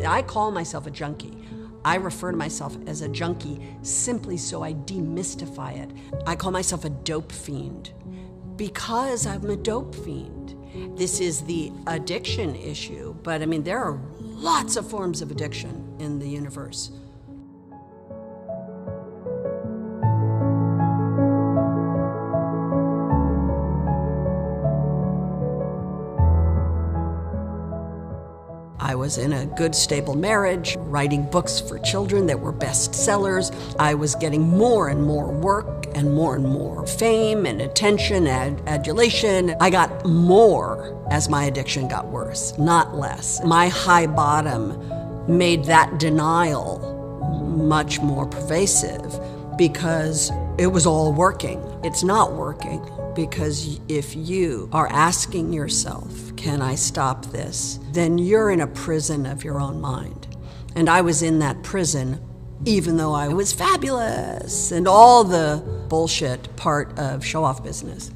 I call myself a junkie. I refer to myself as a junkie simply so I demystify it. I call myself a dope fiend because I'm a dope fiend. This is the addiction issue, but I mean, there are lots of forms of addiction in the universe. I was in a good, stable marriage, writing books for children that were bestsellers. I was getting more and more work and more fame and attention and adulation. I got more as my addiction got worse, not less. My high bottom made that denial much more pervasive because it was all working. It's not working because if you are asking yourself, can I stop this? Then you're in a prison of your own mind. And I was in that prison even though I was fabulous and all the bullshit part of show-off business.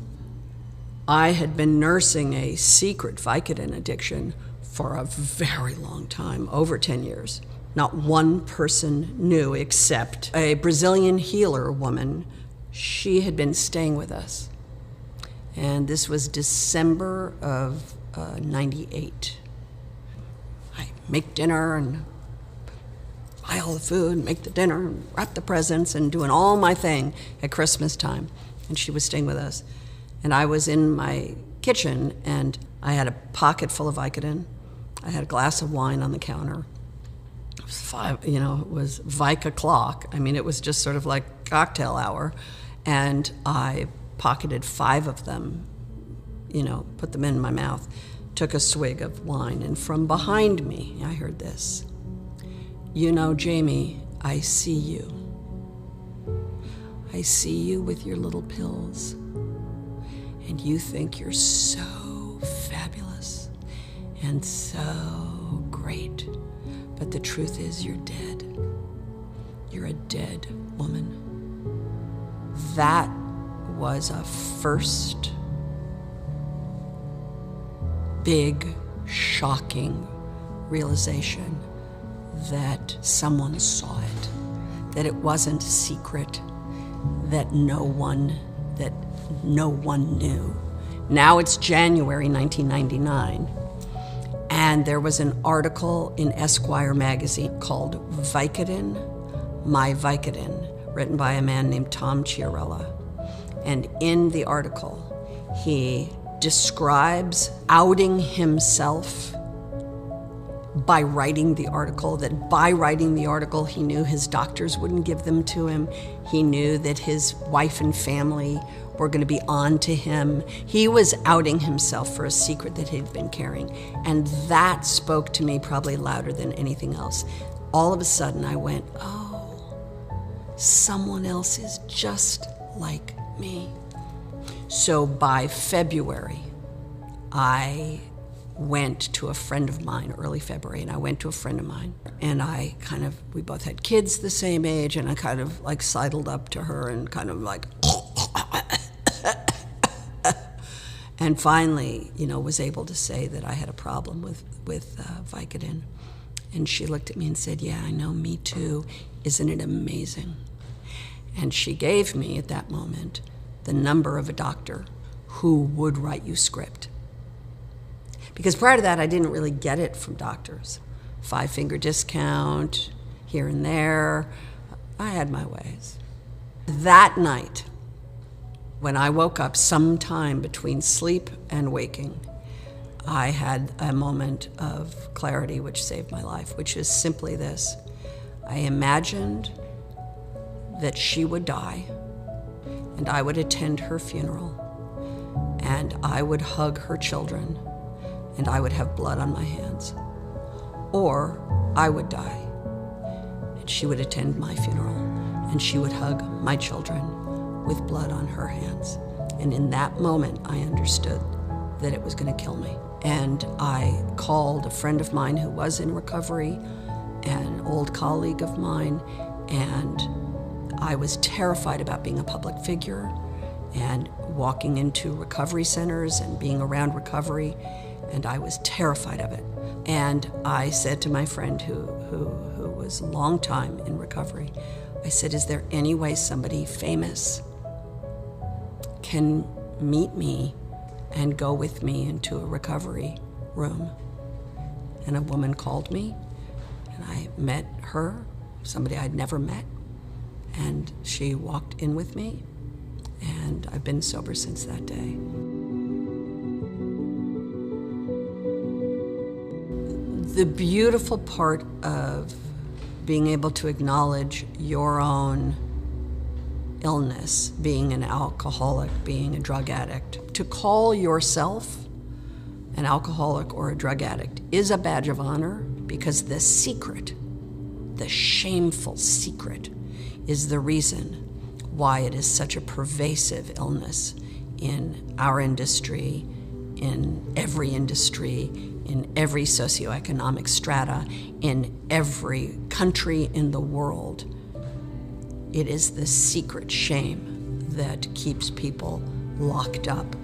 I had been nursing a secret Vicodin addiction for a very long time, over 10 years. Not one person knew except a Brazilian healer woman. She had been staying with us. And this was December of 98. I make dinner and buy all the food, make the dinner, and wrap the presents, and doing all my thing at Christmas time. And she was staying with us. And I was in my kitchen, and I had a pocket full of Vicodin. I had a glass of wine on the counter. It was it was Vic o'clock. I mean, it was just sort of like cocktail hour. And I pocketed 5 of them, put them in my mouth, took a swig of wine, and from behind me, I heard this. Jamie, I see you. I see you with your little pills, and you think you're so fabulous and so great, but the truth is you're dead. You're a dead woman. That was a first big, shocking realization that someone saw it, that it wasn't secret, that no one knew. Now it's January 1999, and there was an article in Esquire magazine called Vicodin, My Vicodin, written by a man named Tom Chiarella. And in the article, he describes outing himself by writing the article, that by writing the article, he knew his doctors wouldn't give them to him. He knew that his wife and family were going to be on to him. He was outing himself for a secret that he'd been carrying. And that spoke to me probably louder than anything else. All of a sudden, I went, oh, someone else is just like me. So by February, I went to a friend of mine, early February, and I went to a friend of mine, and we both had kids the same age, and I kind of like sidled up to her and kind of like, and finally, was able to say that I had a problem with Vicodin. And she looked at me and said, yeah, I know, me too. Isn't it amazing? And she gave me, at that moment, the number of a doctor who would write you script. Because prior to that, I didn't really get it from doctors. 5-finger discount, here and there. I had my ways. That night, when I woke up sometime between sleep and waking, I had a moment of clarity which saved my life, which is simply this. I imagined that she would die, and I would attend her funeral, and I would hug her children, and I would have blood on my hands. Or I would die, and she would attend my funeral, and she would hug my children with blood on her hands. And in that moment, I understood that it was going to kill me. And I called a friend of mine who was in recovery, an old colleague of mine, and I was terrified about being a public figure and walking into recovery centers and being around recovery, and I was terrified of it. And I said to my friend who was a long time in recovery, I said, is there any way somebody famous can meet me and go with me into a recovery room? And a woman called me, and I met her, somebody I'd never met, and she walked in with me, and I've been sober since that day. The beautiful part of being able to acknowledge your own illness, being an alcoholic, being a drug addict, to call yourself an alcoholic or a drug addict is a badge of honor, because the secret, the shameful secret, is the reason why it is such a pervasive illness in our industry, in every socioeconomic strata, in every country in the world. It is the secret shame that keeps people locked up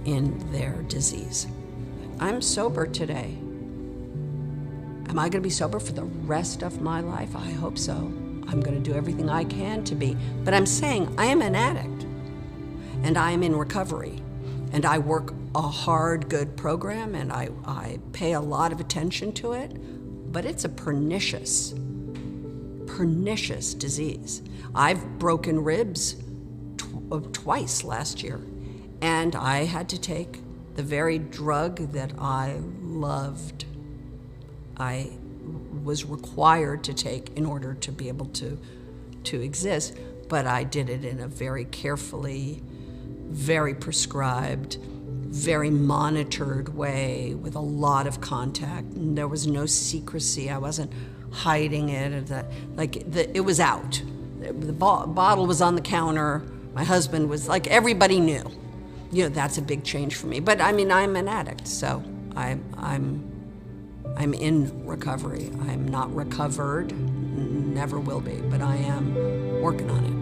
in their disease. I'm sober today. Am I going to be sober for the rest of my life? I hope so. I'm going to do everything I can to be. But I'm saying I am an addict, and I am in recovery, and I work a hard, good program, and I pay a lot of attention to it, but it's a pernicious disease. I've broken ribs twice last year, and I had to take the very drug that I loved. I was required to take in order to be able to exist, but I did it in a very carefully, very prescribed, very monitored way with a lot of contact. And there was no secrecy. I wasn't hiding it. It was out. The bottle was on the counter. My husband was like, everybody knew. You know, that's a big change for me. But I mean, I'm an addict, so I'm in recovery. I'm not recovered, never will be, but I am working on it.